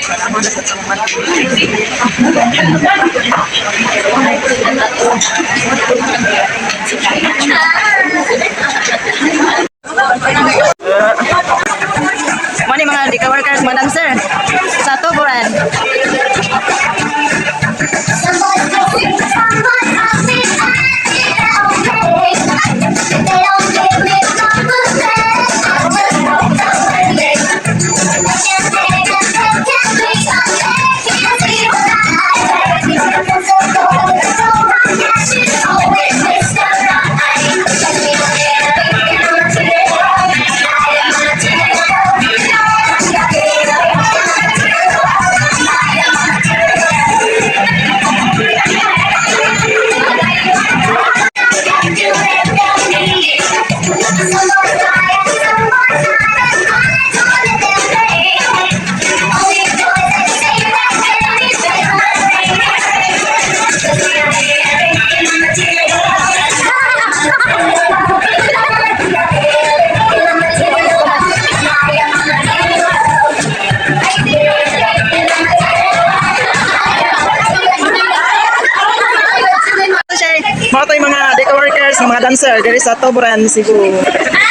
Mani mga DCW workers, madam sir, sa Tuburan. Mga to yung mga DCW workers, mga dancer, dari sa Tuburan, Cebu.